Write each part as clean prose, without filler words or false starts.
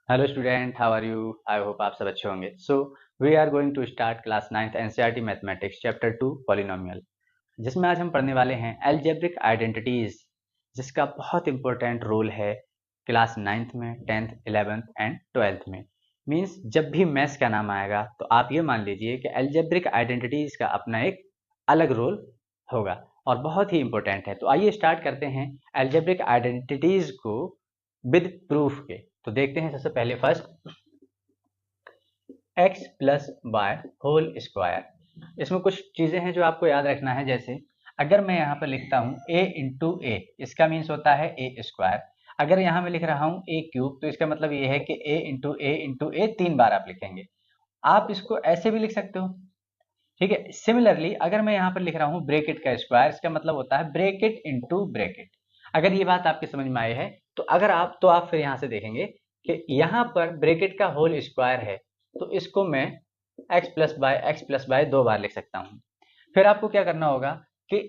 Hello student, how are you? I hope आप सब अच्छे होंगे। So we are going to start class 9th NCERT mathematics chapter 2 polynomial, जिसमें आज हम पढ़ने वाले हैं अलजेब्रिक आइडेंटिटीज, जिसका बहुत इंपॉर्टेंट रोल है क्लास 9th में, 10th, 11th एंड 12th में। मीन्स जब भी मैथ्स का नाम आएगा तो आप ये मान लीजिए कि अलजेब्रिक आइडेंटिटीज का अपना एक अलग रोल होगा और बहुत ही इंपॉर्टेंट है। तो आइए स्टार्ट करते हैं अलजेब्रिक आइडेंटिटीज को विद प्रूफ के। तो देखते हैं सबसे पहले first x plus y whole square. इसमें कुछ चीज़ें हैं जो आपको याद रखना है। जैसे अगर मैं यहाँ पर लिखता हूँ a इंटू ए, इसका मीन्स होता है ए स्क्वायर। अगर यहाँ मैं लिख रहा हूँ ए क्यूब, तो इसका मतलब ये है कि a इंटू ए 3 बार आप लिखेंगे। आप इसको ऐसे भी लिख सकते हो, ठीक है। सिमिलरली अगर मैं यहाँ पर लिख रहा हूँ ब्रेकेट का स्क्वायर, इसका मतलब होता है ब्रेकेट इंटू ब्रेकेट। अगर ये बात आपके समझ में आई है तो आप फिर यहाँ से देखेंगे कि यहाँ पर ब्रेकेट का होल स्क्वायर है, तो इसको मैं एक्स प्लस बाय 2 बार लिख सकता हूँ। फिर आपको क्या करना होगा कि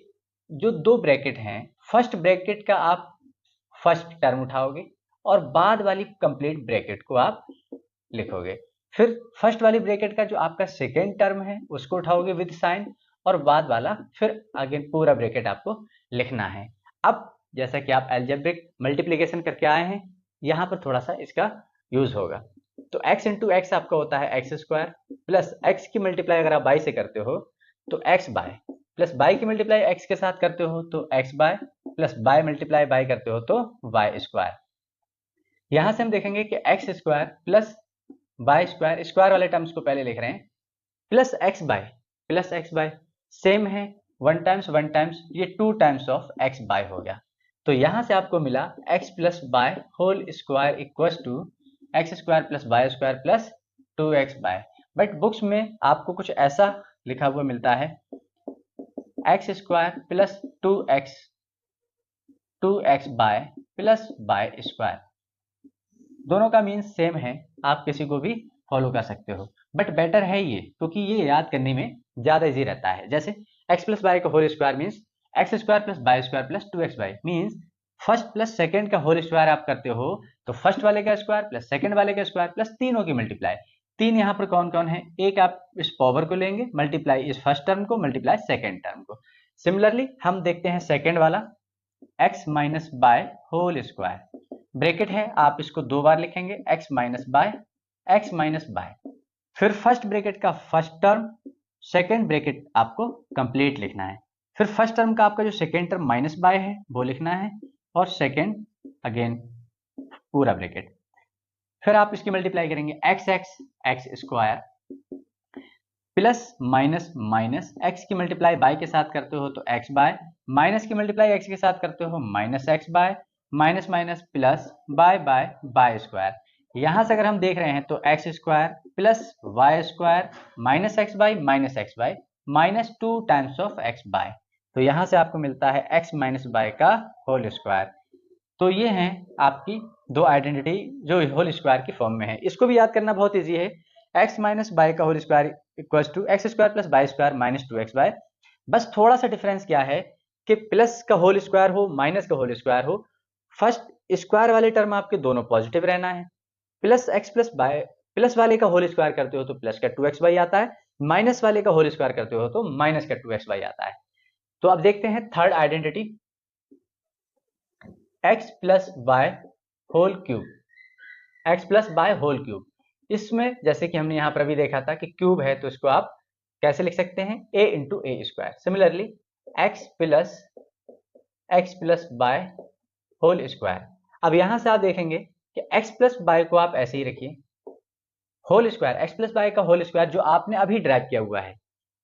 जो दो ब्रैकेट हैं, फर्स्ट ब्रैकेट का आप फर्स्ट टर्म उठाओगे और बाद वाली कंप्लीट ब्रैकेट को आप लिखोगे। फिर फर्स्ट वाली ब्रैकेट का जो आपका सेकेंड टर्म है उसको उठाओगे विद साइन, और बाद वाला फिर अगेन पूरा ब्रैकेट आपको लिखना है। अब जैसा कि आप अलजेब्रिक मल्टीप्लिकेशन करके आए हैं, यहाँ पर थोड़ा सा इसका यूज होगा। तो x इंटू एक्स आपका होता है एक्स स्क्वायर, प्लस एक्स की मल्टीप्लाई अगर आप बाई से करते हो तो एक्स बाय, प्लस बाई की मल्टीप्लाई एक्स के साथ करते हो तो x y, plus y multiply y करते हो तो वाई स्क्वायर। यहां से हम देखेंगे कि x square plus y square, square वाले टर्म्स को पहले लिख रहे हैं, प्लस एक्स बाय सेम है, वन टाइम्स ये two times of x y हो गया। तो यहां से आपको मिला x plus y whole square equals to x square plus y square plus 2x y. But books में आपको कुछ ऐसा लिखा हुआ मिलता है, x square plus 2x y plus y square. दोनों का मीन्स सेम है, आप किसी को भी फॉलो कर सकते हो, बट बेटर है ये क्योंकि ये याद करने में ज्यादा इजी रहता है। जैसे एक्स प्लस बाय का whole square means x square plus y square plus 2x y, means first plus second का होल स्क्वायर आप करते हो तो फर्स्ट वाले का स्क्वायर प्लस सेकंड वाले का स्क्वायर प्लस तीनों की मल्टीप्लाई। तीन यहाँ पर कौन कौन है, एक आप इस पावर को लेंगे मल्टीप्लाई इस फर्स्ट टर्म को मल्टीप्लाई सेकंड टर्म को। सिमिलरली हम देखते हैं सेकंड वाला, x minus y whole square, bracket है आप इसको दो बार लिखेंगे एक्स माइनस बाय। फिर फर्स्ट ब्रैकेट का फर्स्ट टर्म, सेकंड ब्रैकेट आपको कंप्लीट लिखना है। फिर फर्स्ट टर्म का आपका जो सेकंड टर्म माइनस बाय है वो लिखना है, और सेकंड अगेन पूरा ब्रैकेट। फिर आप इसकी मल्टीप्लाई करेंगे x square plus minus minus x की मल्टीप्लाई बाय के साथ करते हो तो एक्स बाय, माइनस की मल्टीप्लाई एक्स के साथ करते हो minus x y, minus minus plus y y y square. यहां से अगर हम देख रहे हैं तो x square plus y square minus x y minus 2 times of x y. तो यहां से आपको मिलता है एक्स माइनस बाय का होल स्क्वायर। तो ये हैं आपकी दो आइडेंटिटी जो होल स्क्वायर की फॉर्म में है। इसको भी याद करना बहुत इजी है, एक्स माइनस बाय का whole square equals to x square plus y square minus 2x y. बस थोड़ा सा डिफरेंस क्या है कि प्लस का होल स्क्वायर हो माइनस का होल स्क्वायर हो, फर्स्ट स्क्वायर वाले टर्म आपके दोनों पॉजिटिव रहना है। Plus x plus y, plus वाले का होल स्क्वायर करते हो तो प्लस का 2x बाई आता है, माइनस वाले का होल स्क्वायर करते हो तो माइनस का 2x बाई आता है। तो अब देखते हैं third identity, x plus y whole cube, x plus y whole cube. इसमें जैसे कि हमने यहां पर अभी देखा था कि क्यूब है तो इसको आप कैसे लिख सकते हैं, a into a square. Similarly x plus y whole square. अब यहां से आप देखेंगे कि एक्स प्लस बाय को आप ऐसे ही रखिए, whole square x plus y का होल स्क्वायर जो आपने अभी ड्राइव किया हुआ है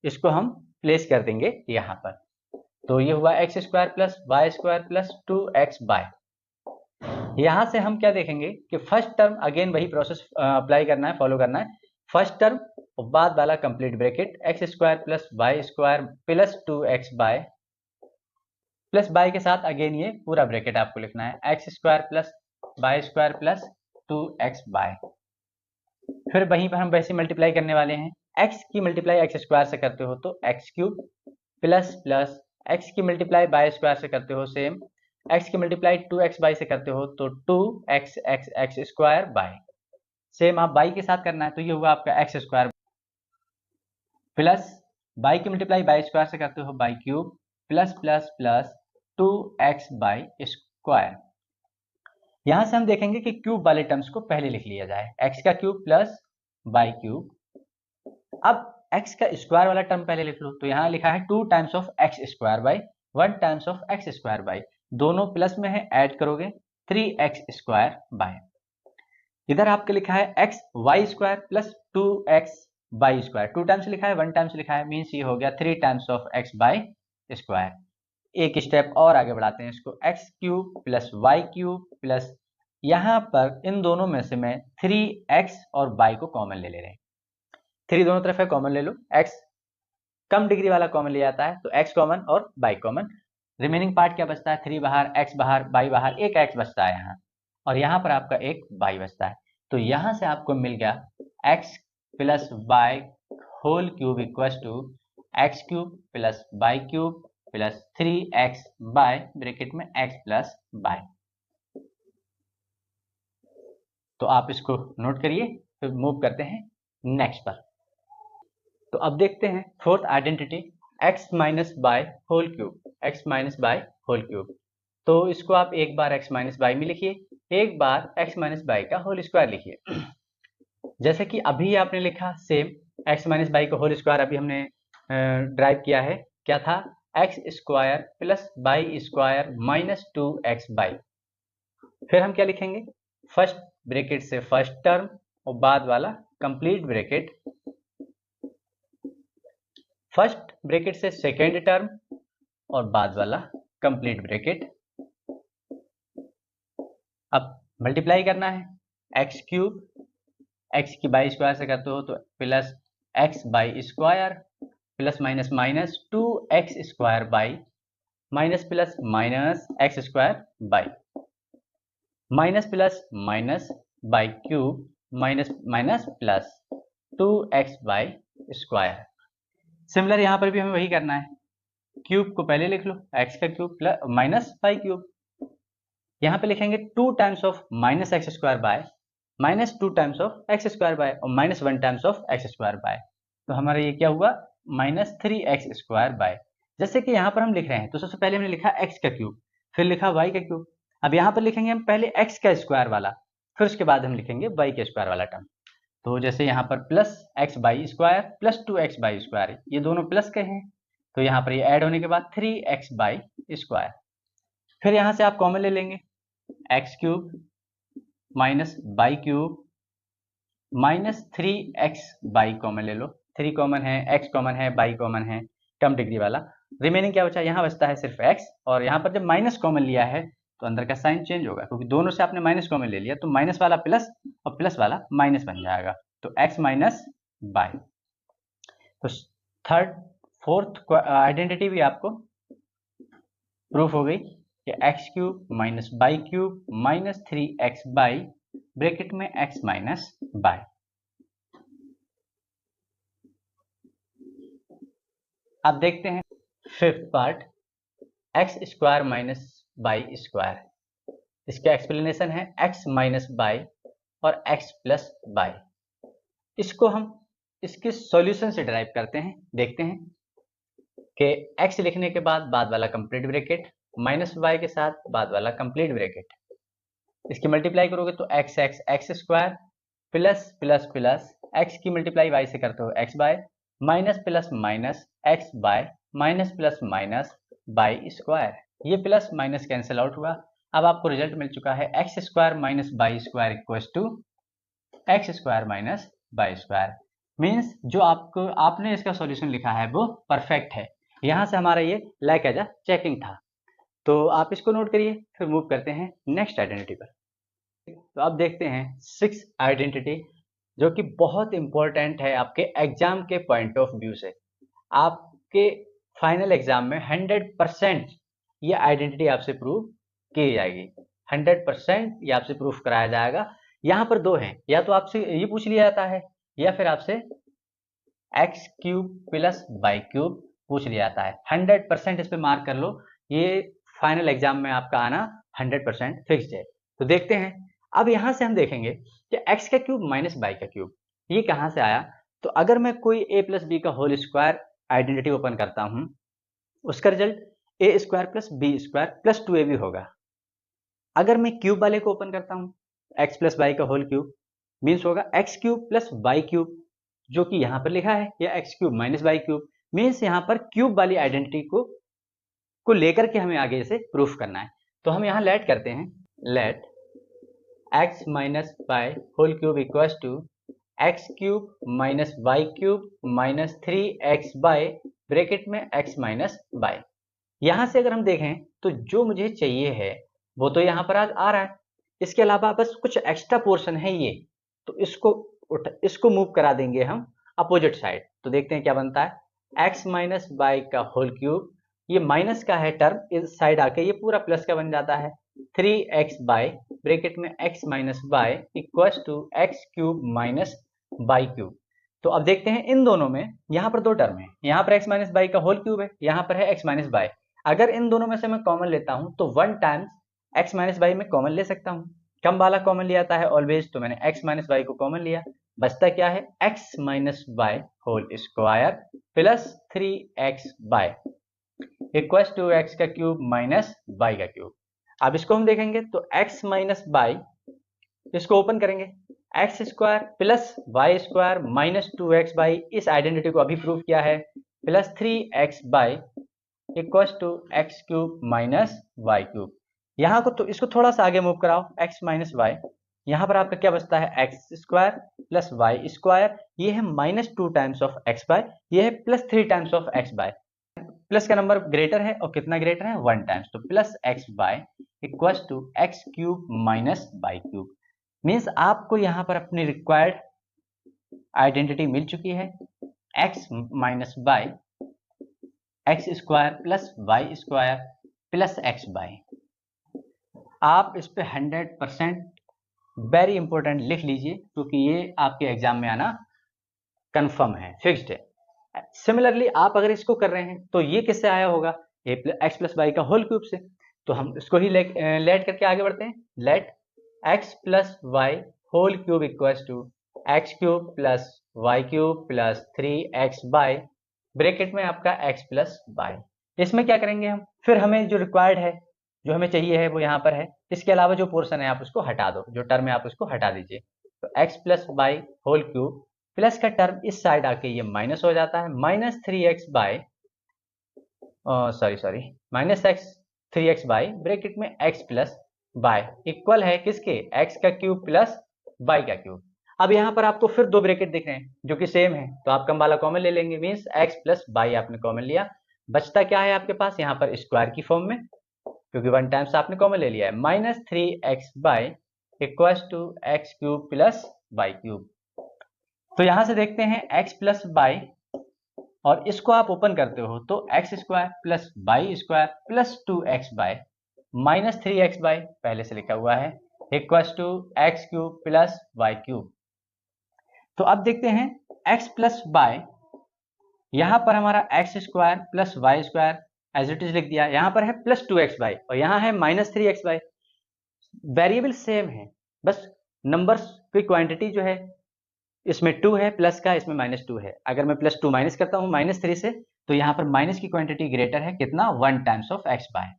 इसको हम प्लेस कर देंगे यहां पर। तो ये हुआ x square plus y square plus 2x y. यहां से हम क्या देखेंगे कि फर्स्ट टर्म अगेन वही प्रोसेस अप्लाई करना है, फॉलो करना है। फर्स्ट टर्म और बाद वाला complete bracket x square plus y square plus 2x y, plus y के साथ अगेन ये पूरा ब्रैकेट आपको लिखना है, x square plus y square plus 2x y. फिर वहीं पर हम वैसे मल्टीप्लाई करने वाले हैं, एक्स की मल्टीप्लाई एक्स स्क्वायर से करते हो तो x cube plus plus x की मल्टीप्लाई बाय स्क्वायर से करते हो सेम, एक्स की मल्टीप्लाई 2x बाई से करते हो तो 2x x square bye. Same आप बाई के साथ करना है, तो ये हुआ आपका एक्स स्क्वायर प्लस बाई की मल्टीप्लाई बाई स्क्वायर से करते हो by cube plus plus plus 2x y square. यहां से हम देखेंगे कि क्यूब वाले टर्म्स को पहले लिख लिया जाए, x का क्यूब प्लस बाई क्यूब। अब x का स्क्वायर वाला टर्म पहले लिख लो, तो यहां लिखा है 2 times of x square by 1 times of x square by, दोनों प्लस में है, ऐड करोगे 3x स्क्वायर बाई, इधर आपके लिखा है x y square plus 2x y square, 2 times लिखा है 1 टाइम्स लिखा है, मीन्स ये हो गया 3 times of x y square. एक स्टेप और आगे बढ़ाते हैं इसको, x cube plus y cube plus, यहां पर इन दोनों में से मैं 3x और बाई को कॉमन ले रहे हैं, 3 दोनों तरफ है, कॉमन ले लो, x कम डिग्री वाला कॉमन ले जाता है, तो x कॉमन और बाई कॉमन, रिमेनिंग पार्ट क्या बचता है, 3 बाहर, x बाहर, बाई बाहर, एक x बचता है यहाँ, और यहाँ पर आपका एक बाई बचता है, तो यहाँ से आपको मिल गया x plus y whole cube equal to x cube plus y cube plus 3x y bracket में x प्लस बाई। तो आप इसको नोट करिए, फिर मूव करते हैं नेक्स्ट पर। तो अब देखते हैं fourth identity, x minus y whole cube, x minus y whole cube. तो इसको आप एक बार x माइनस बाई में लिखिए, एक बार x माइनस बाई का होल स्क्वायर लिखिए। जैसे कि अभी आपने लिखा सेम x माइनस बाई का होल स्क्वायर अभी हमने ड्राइव किया है, क्या था, x square plus by square minus 2x by. फिर हम क्या लिखेंगे, फर्स्ट ब्रैकेट से फर्स्ट टर्म और बाद वाला कंप्लीट ब्रैकेट, फर्स्ट ब्रैकेट से सेकेंड टर्म और बाद वाला कंप्लीट ब्रैकेट। अब मल्टीप्लाई करना है, एक्स क्यूब, एक्स की बाई स्क्वायर से करते हो तो plus x by square plus minus minus 2x square by minus plus minus x square by minus plus minus y cube minus minus plus 2x y square. Similar यहाँ पर भी हमें वही करना है, क्यूब को पहले लिख लो, x का cube plus minus y cube, यहाँ पे लिखेंगे 2 times of minus x square y minus 2 times of x square y और minus 1 times of x square y, तो हमारा ये क्या हुआ, माइनस 3x स्क्वायर बाय। जैसे कि यहाँ पर हम लिख रहे हैं, तो सबसे पहले हमने लिखा x का क्यूब, फिर लिखा y का क्यूब, अब यहाँ पर लिखेंगे हम पहले x का स्क्वायर वाला, फिर उसके बाद हम लिखेंगे y के स्क्वायर वाला टर्म। तो जैसे यहाँ पर plus x by square plus 2x y square, ये दोनों प्लस के हैं, तो यहाँ पर ये ऐड होने के बाद 3x बाई स्क्वायर। फिर यहाँ से आप कॉमन ले लेंगे, x cube minus y cube minus 3x by common ले लो, 3 कॉमन है, x कॉमन है, बाई कॉमन है, कम डिग्री वाला, रिमेनिंग क्या बचा, यहाँ बचता है सिर्फ x, और यहाँ पर जब माइनस कॉमन लिया है तो अंदर का साइन चेंज होगा, क्योंकि दोनों से आपने माइनस कॉमन ले लिया, तो माइनस वाला प्लस और प्लस वाला माइनस बन जाएगा, तो x माइनस बाई। तो थर्ड फोर्थ आइडेंटिटी भी आपको प्रूफ हो गई कि x cube minus y cube minus 3x y bracket में x माइनस बाई। अब देखते हैं fifth part, x square minus y square, इसका एक्सप्लेनेशन है x माइनस बाई और x प्लस बाई। इसको हम इसके सॉल्यूशन से ड्राइव करते हैं, देखते हैं कि x लिखने के बाद वाला कंप्लीट ब्रैकेट माइनस y के साथ बाद वाला कंप्लीट ब्रैकेट, इसकी मल्टीप्लाई करोगे तो x x x square plus plus plus x की मल्टीप्लाई y से करते हो x y minus plus minus x y minus plus minus y square, ये प्लस माइनस कैंसिल आउट हुआ। अब आपको रिजल्ट मिल चुका है x square minus y square equals to x square minus y square, means जो आपने इसका सॉल्यूशन लिखा है वो परफेक्ट है। यहाँ से हमारा ये लाइक एज अ चेकिंग था, तो आप इसको नोट करिए, फिर मूव करते हैं नेक्स्ट आइडेंटिटी पर। तो अब देखते हैं सिक्स आइडेंटिटी, जो कि बहुत इंपॉर्टेंट है आपके एग्जाम के पॉइंट ऑफ व्यू से। आपके फाइनल एग्जाम में 100% ये आइडेंटिटी आपसे प्रूव की जाएगी, 100% ये आपसे प्रूफ कराया जाएगा। यहाँ पर दो हैं, या तो आपसे ये पूछ लिया जाता है या फिर आपसे x cube plus y cube पूछ लिया जाता है। 100% इस पे मार्क कर लो, ये फाइनल एग्जाम में आपका आना 100% फिक्स्ड है। तो देखते हैं अब यहाँ से हम देखेंगे कि एक्स का क्यूब माइनस वाई का क्यूब ये कहाँ से आया। तो अगर मैं कोई ए प्लस बी का होल स्क्वायर आइडेंटिटी ओपन करता हूँ, उसका result a square plus b square plus 2ab होगा। अगर मैं क्यूब वाले को ओपन करता हूँ, एक्स प्लस वाई का होल क्यूब मीन्स होगा x cube plus y cube, जो कि यहाँ पर लिखा है, या x cube minus y cube means यहाँ पर क्यूब वाली आइडेंटिटी को लेकर के हमें आगे इसे प्रूफ करना है। तो हम यहाँ लेट करते हैं, let x minus y whole cube equals to x cube minus y cube minus 3x y bracket में x माइनस वाई। यहाँ से अगर हम देखें तो जो मुझे चाहिए है वो तो यहाँ पर आज आ रहा है, इसके अलावा बस कुछ एक्स्ट्रा पोर्शन है ये, तो इसको मूव करा देंगे हम अपोजिट साइड। तो देखते हैं क्या बनता है, x माइनस वाई का होल क्यूब, ये माइनस का है टर्म, इस साइड आके ये पूरा प्लस का बन जाता है, 3x बाय ब्रैकेट में x minus y equals to x cube minus y cube. तो अब देखते हैं इन दोनों में, यहाँ पर दो टर्म है, यहाँ पर x माइनस वाई का होल क्यूब है, यहाँ पर है x माइनस वाई। अगर इन दोनों में से मैं कॉमन लेता हूं तो 1 टाइम्स x माइनस वाई में कॉमन ले सकता हूं, कम वाला कॉमन लिया जाता है ऑलवेज, तो मैंने x माइनस वाई को कॉमन लिया, बचता क्या है x minus y whole square plus 3x y equals to x का क्यूब माइनस वाई का क्यूब। अब इसको हम देखेंगे तो x माइनस वाई, इसको ओपन करेंगे, x square plus y square minus 2x y, इस आइडेंटिटी को अभी प्रूव किया है, plus 3x y equals to x cube minus y cube. यहाँ को तो इसको थोड़ा सा आगे मूव कराओ, x माइनस वाई, यहाँ पर आपका क्या बचता है x square plus y square, ये है minus 2 times of x y, ये है plus 3 times of x y, plus का नंबर ग्रेटर है और कितना ग्रेटर है 1 टाइम्स, तो plus x y equals to x cube minus y cube. Means आपको यहाँ पर अपनी रिक्वायर्ड आइडेंटिटी मिल चुकी है, x minus y x square plus y square plus x y. आप इस पे 100% वेरी इंपॉर्टेंट लिख लीजिए, क्योंकि ये आपके एग्जाम में आना कंफर्म है, फिक्स्ड है। सिमिलरली आप अगर इसको कर रहे हैं तो ये किससे आया होगा, ये एक्स प्लस वाई का होल क्यूब से। तो हम इसको ही लेट करके आगे बढ़ते हैं, let x plus y whole cube equals to x cube plus y cube plus 3x y bracket में आपका x प्लस वाई। इसमें क्या करेंगे हम, फिर हमें जो रिक्वायर्ड है, जो हमें चाहिए है वो यहाँ पर है, इसके अलावा जो पोर्शन है आप उसको हटा दो, जो टर्म है आप उसको हटा दीजिए। तो x plus y whole cube plus का टर्म इस साइड आके ये माइनस हो जाता है, minus 3x y sorry minus x 3x y bracket में x प्लस बाय इक्वल है किसके, x का क्यूब प्लस y का क्यूब। अब यहाँ पर आपको फिर दो ब्रैकेट दिख रहे हैं जो कि सेम है, तो आप कम वाला कॉमन ले लेंगे, मीन्स x प्लस वाई आपने कॉमन लिया, बचता क्या है आपके पास यहाँ पर स्क्वायर की फॉर्म में, क्योंकि 1 टाइम्स आपने कॉमन ले लिया है, minus 3x y equals to x cube plus y cube. तो यहाँ से देखते हैं x प्लस वाई, और इसको आप ओपन करते हो तो x square plus y square plus 2x y minus 3x y पहले से लिखा हुआ है equals to x cube plus y cube. तो अब देखते हैं x प्लस वाई, यहाँ पर हमारा x square plus y square as it is लिख दिया, यहाँ पर है प्लस 2x बाई और यहाँ है minus 3x by. Variable same है, बस नंबर्स की क्वांटिटी जो है, इसमें 2 है प्लस का, इसमें माइनस 2 है। अगर मैं प्लस 2 माइनस करता हूँ माइनस 3 से, तो यहाँ पर माइनस की क्वांटिटी ग्रेटर है कितना, 1 टाइम्स ऑफ x बाय।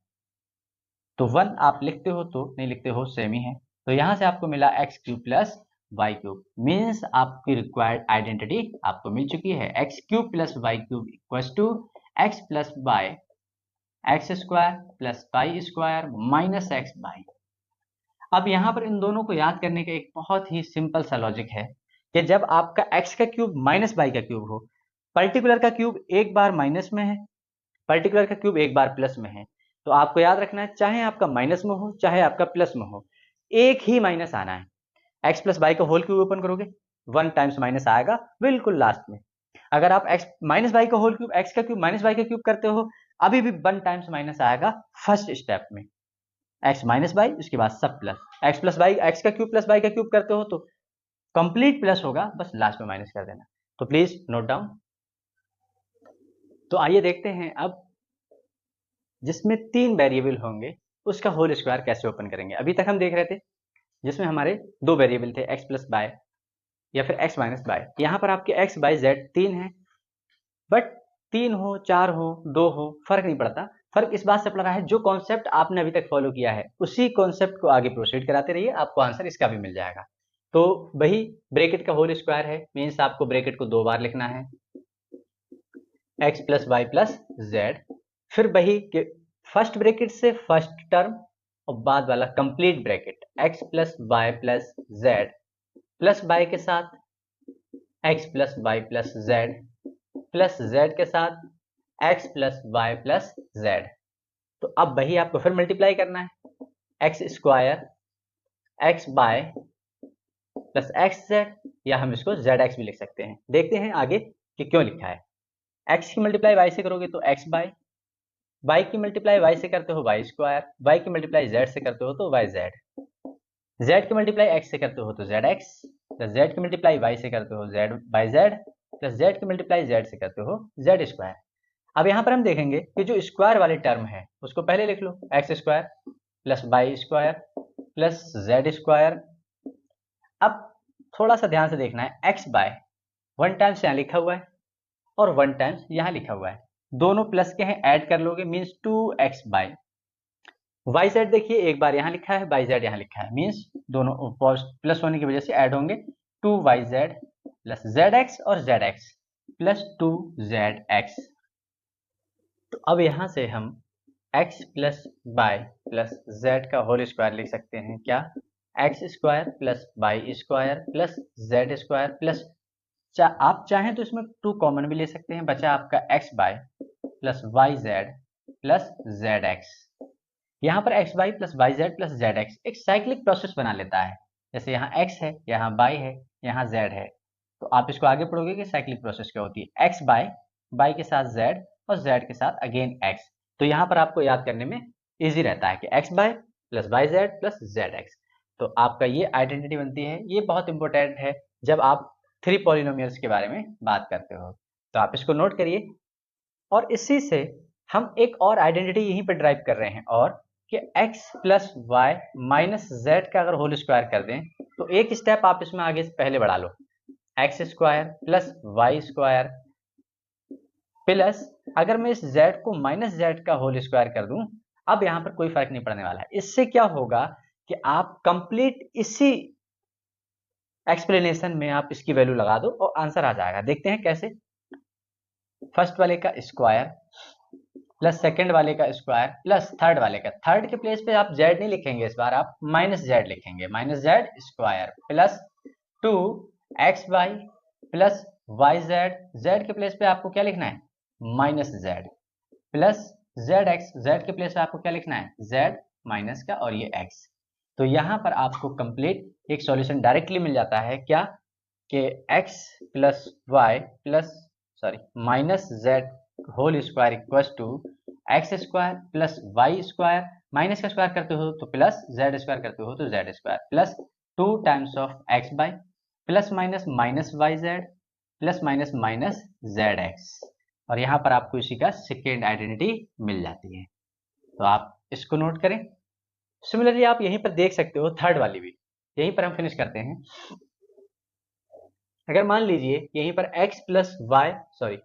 तो 1 आप लिखते हो तो नहीं लिखते हो सेम ही है, तो यहाँ से आपको मिला x cube plus y cube, means आपकी रिक्वायर्ड आइडेंटिटी आपको मिल चुकी है, x cube plus y cube equals to x plus y x square plus y square minus x y. अब यहाँ पर इन दोनों को याद करने का एक बहुत ही सिंपल सा लॉजिक है कि जब आपका x का क्यूब माइनस वाई का क्यूब हो, पर्टिकुलर का क्यूब एक बार माइनस में है, पर्टिकुलर का क्यूब एक बार प्लस में है, तो आपको याद रखना है चाहे आपका माइनस में हो चाहे आपका प्लस में हो, एक ही माइनस आना है। x प्लस वाई का होल क्यूब ओपन करोगे 1 टाइम्स माइनस आएगा बिल्कुल लास्ट में। अगर आप x माइनस वाई का होल क्यूब x का क्यूब माइनस वाई का क्यूब करते हो, अभी भी 1 टाइम्स माइनस आएगा फर्स्ट स्टेप में, x माइनस वाई उसके बाद सब plus, x plus y x का क्यूब प्लस वाई का क्यूब करते हो तो कंप्लीट प्लस होगा, बस लास्ट में माइनस कर देना। तो प्लीज नोट डाउन। तो आइए देखते हैं अब जिसमें 3 वेरिएबल होंगे उसका होल स्क्वायर कैसे ओपन करेंगे। अभी तक हम देख रहे थे जिसमें हमारे दो वेरिएबल थे x प्लस बाय या फिर x माइनस बाय। यहाँ पर आपके x बाय z 3 है, बट 3 हो 4 हो 2 हो फर्क नहीं पड़ता। फर्क इस बात से पड़ रहा है जो कॉन्सेप्ट आपने अभी तक फॉलो किया है उसी कॉन्सेप्ट को आगे प्रोसीड कराते रहिए, आपको आंसर इसका भी मिल जाएगा। तो वही ब्रैकेट का होल स्क्वायर है, मीन्स आपको ब्रैकेट को 2 बार लिखना है, x plus y plus z. फिर वही फर्स्ट ब्रैकेट से फर्स्ट टर्म और बाद वाला complete bracket x plus y plus z plus y के साथ x plus y plus z plus z के साथ x plus y plus z. तो अब वही आपको फिर मल्टीप्लाई करना है, x square x y plus x Z, या हम इसको जेड एक्स भी लिख सकते हैं। देखते हैं आगे कि क्यों लिखा है। x की मल्टीप्लाई y से करोगे तो x बाय, y की मल्टीप्लाई y से करते हो y स्क्वायर, y की मल्टीप्लाई z से करते हो तो y जेड, z की मल्टीप्लाई x से करते हो तो जेड एक्स, प्लस z की मल्टीप्लाई y से करते हो Z by Z, plus z की मल्टीप्लाई z से करते हो जेड स्क्वायर। अब यहाँ पर हम देखेंगे कि जो स्क्वायर वाली टर्म है उसको पहले लिख लो, x square plus y square plus z square. अब थोड़ा सा ध्यान से देखना है, एक्स बाय 1 टाइम्स यहाँ लिखा हुआ है और 1 टाइम्स यहाँ लिखा हुआ है, दोनों प्लस के हैं, ऐड कर लोगे means 2x bye Y Z. देखिए एक बार यहाँ लिखा है, बाई जेड यहाँ लिखा है, मीन्स दोनों प्लस होने की वजह से ऐड होंगे, 2yz प्लस zx और zx प्लस 2zx। तो अब यहाँ से हम x plus by plus z का होल स्क्वायर लिख सकते हैं, क्या, x square plus by square plus z square plus, आप चाहें तो इसमें 2 कॉमन भी ले सकते हैं, बचा आपका x y plus y z plus z x. यहाँ पर x y plus y z plus z x एक साइक्लिक प्रोसेस बना लेता है, जैसे यहाँ x है, यहाँ y है, यहाँ z है, तो आप इसको आगे पढ़ोगे कि साइक्लिक प्रोसेस क्या होती है, x बाय के साथ z और z के साथ अगेन x। तो यहाँ पर आपको याद करने में इजी रहता है कि x y plus y z plus z x. तो आपका ये आइडेंटिटी बनती है, ये बहुत इंपॉर्टेंट है जब आप 3 पॉलिनोमियल्स के बारे में बात करते हो, तो आप इसको नोट करिए। और इसी से हम एक और आइडेंटिटी यहीं पर ड्राइव कर रहे हैं, और कि x plus y minus z का अगर होल स्क्वायर कर दें तो एक स्टेप आप इसमें आगे से पहले बढ़ा लो, x square plus y square plus, अगर मैं इस z को माइनस जेड का होल स्क्वायर कर दूं, अब यहां पर कोई फर्क नहीं पड़ने वाला है। इससे क्या होगा कि आप कंप्लीट इसी एक्सप्लेनेशन में आप इसकी वैल्यू लगा दो और आंसर आ जाएगा। देखते हैं कैसे, फर्स्ट वाले का स्क्वायर प्लस सेकंड वाले का स्क्वायर प्लस थर्ड वाले का, थर्ड के प्लेस पे आप जेड नहीं लिखेंगे, इस बार आप माइनस जेड लिखेंगे, minus z square plus 2x y plus y z, z के प्लेस पे आपको क्या लिखना है, minus z plus z x, z के प्लेस पे आपको क्या लिखना है, जेड माइनस का और ये x। तो यहाँ पर आपको कंप्लीट एक सॉल्यूशन डायरेक्टली मिल जाता है, क्या कि x plus y plus minus z whole square equals to x square plus y square, minus का स्क्वायर करते हो तो प्लस, जेड स्क्वायर करते हो तो z square plus 2 times of x y plus minus minus y z plus minus minus z x. और यहाँ पर आपको इसी का सेकेंड आइडेंटिटी मिल जाती है, तो आप इसको नोट करें। सिमिलरली आप यहीं पर देख सकते हो थर्ड वाली भी, यहीं पर हम फिनिश करते हैं। अगर मान लीजिए यहीं पर x plus y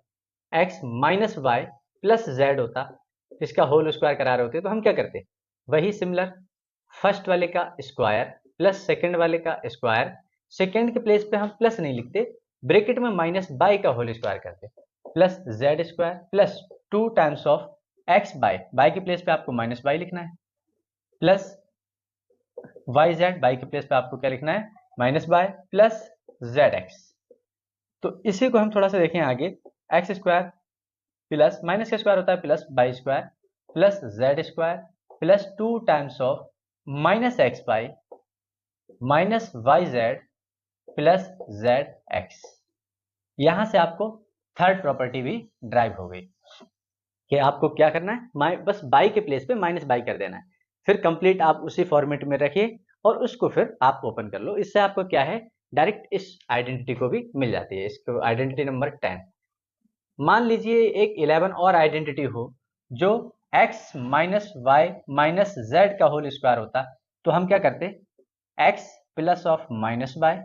x minus y plus z होता, इसका होल स्क्वायर करा रहे होते, तो हम क्या करते, वही सिमिलर फर्स्ट वाले का स्क्वायर प्लस सेकंड वाले का स्क्वायर, सेकंड के प्लेस पे हम प्लस नहीं लिखते, ब्रैकेट में माइनस बाई का होल स्क्वायर करते, plus z square plus 2 times of x by के प्लेस पे आपको माइनस बाई लिखना है, प्लस वाई जेड, बाई के प्लेस पे आपको क्या लिखना है, minus by plus z x. तो इसी को हम थोड़ा सा देखें आगे, एक्स स्क्वायर प्लस माइनस का स्क्वायर होता है plus by square plus z square plus 2 times of minus x y minus y z plus z x. यहां से आपको थर्ड प्रॉपर्टी भी ड्राइव हो गई कि आपको क्या करना है, बस बाई के प्लेस पे माइनस बाई कर देना है, फिर कंप्लीट आप उसी फॉर्मेट में रखिए और उसको फिर आप ओपन कर लो। इससे आपको क्या है, डायरेक्ट इस आइडेंटिटी को भी मिल जाती है, इसको आइडेंटिटी नंबर 10। मान लीजिए एक 11 और आइडेंटिटी हो जो x minus y minus z का होल स्क्वायर होता, तो हम क्या करते, x plus of minus y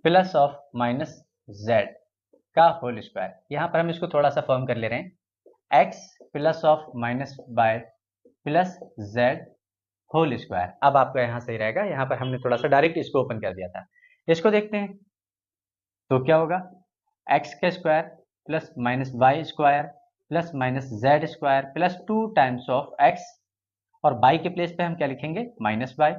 plus of minus z का होल स्क्वायर। यहाँ पर हम इसको थोड़ा सा फॉर्म कर ले रहे हैं, x plus of minus y plus z whole square. अब आपका यहाँ सही रहेगा, यहाँ पर हमने थोड़ा सा डायरेक्ट इसको ओपन कर दिया था। इसको देखते हैं तो क्या होगा, x का square plus minus y square plus minus z square plus 2 times of x, और बाई के प्लेस पे हम क्या लिखेंगे, minus y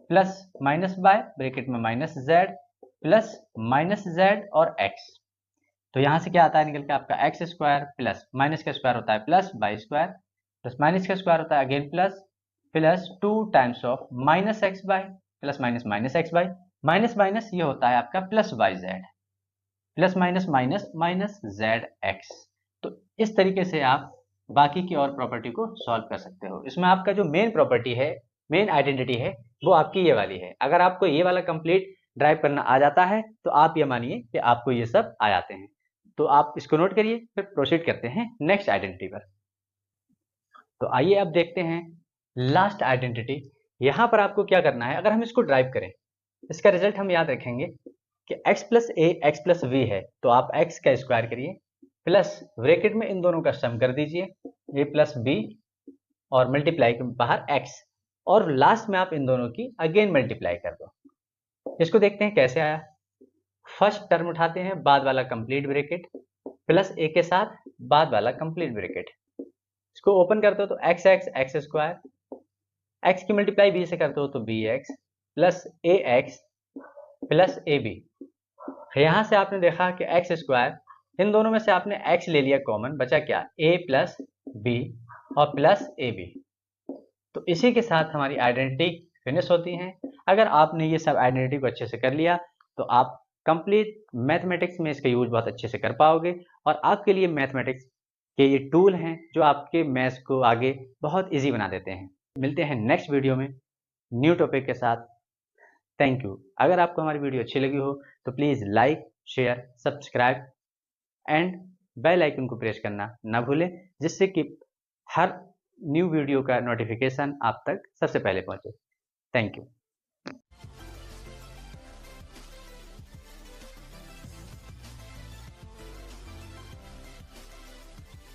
plus minus y bracket में minus z plus minus z और x। तो यहाँ से क्या आता है निकल के आपका एक्स स्क्वायर प्लस माइनस का स्क्वायर होता है plus y square plus minus का स्क्वायर होता है again plus plus 2 times of minus x y plus minus minus x y minus minus ये होता है आपका plus y z plus minus minus minus z x. तो इस तरीके से आप बाकी की और प्रॉपर्टी को सॉल्व कर सकते हो। इसमें आपका जो मेन प्रॉपर्टी है, मेन आइडेंटिटी है, वो आपकी ये वाली है। अगर आपको ये वाला कंप्लीट ड्राइव करना आ जाता है तो आप ये मानिए कि आपको ये सब आ जाते हैं। तो आप इसको नोट करिए, फिर प्रोसीड करते हैं नेक्स्ट आइडेंटिटी पर। तो आइए अब देखते हैं लास्ट आइडेंटिटी। यहाँ पर आपको क्या करना है, अगर हम इसको ड्राइव करें, इसका रिजल्ट हम याद रखेंगे कि x plus a x plus b है, तो आप x का स्क्वायर करिए प्लस ब्रैकेट में इन दोनों का सम कर दीजिए a प्लस बी और मल्टीप्लाई के बाहर x, और लास्ट में आप इन दोनों की अगेन मल्टीप्लाई कर दो। इसको देखते हैं कैसे आया। फर्स्ट टर्म उठाते हैं, बाद वाला कंप्लीट ब्रैकेट प्लस ए के साथ बाद वाला कंप्लीट ब्रैकेट, इसको ओपन करते हो तो x x x square, x की मल्टीप्लाई बी से करते हो तो b x plus a x plus a b. यहां से आपने देखा कि एक्स स्क्वायर, इन दोनों में से आपने एक्स ले लिया कॉमन, बचा क्या, ए प्लस बी और प्लस ए बी। तो इसी के साथ हमारी आइडेंटिटी फिनिश होती है। अगर आपने ये सब आइडेंटिटी को अच्छे से कर लिया तो आप कंप्लीट मैथमेटिक्स में इसका यूज बहुत अच्छे से कर पाओगे, और आपके लिए मैथमेटिक्स के ये टूल हैं जो आपके मैथ्स को आगे बहुत इजी बना देते हैं। मिलते हैं नेक्स्ट वीडियो में न्यू टॉपिक के साथ। Thank you. अगर आपको हमारी वीडियो अच्छी लगी हो तो please like, share, subscribe and bell icon को प्रेस करना ना भूलें, जिससे कि हर न्यू वीडियो का नोटिफिकेशन आप तक सबसे पहले पहुंचे। Thank you.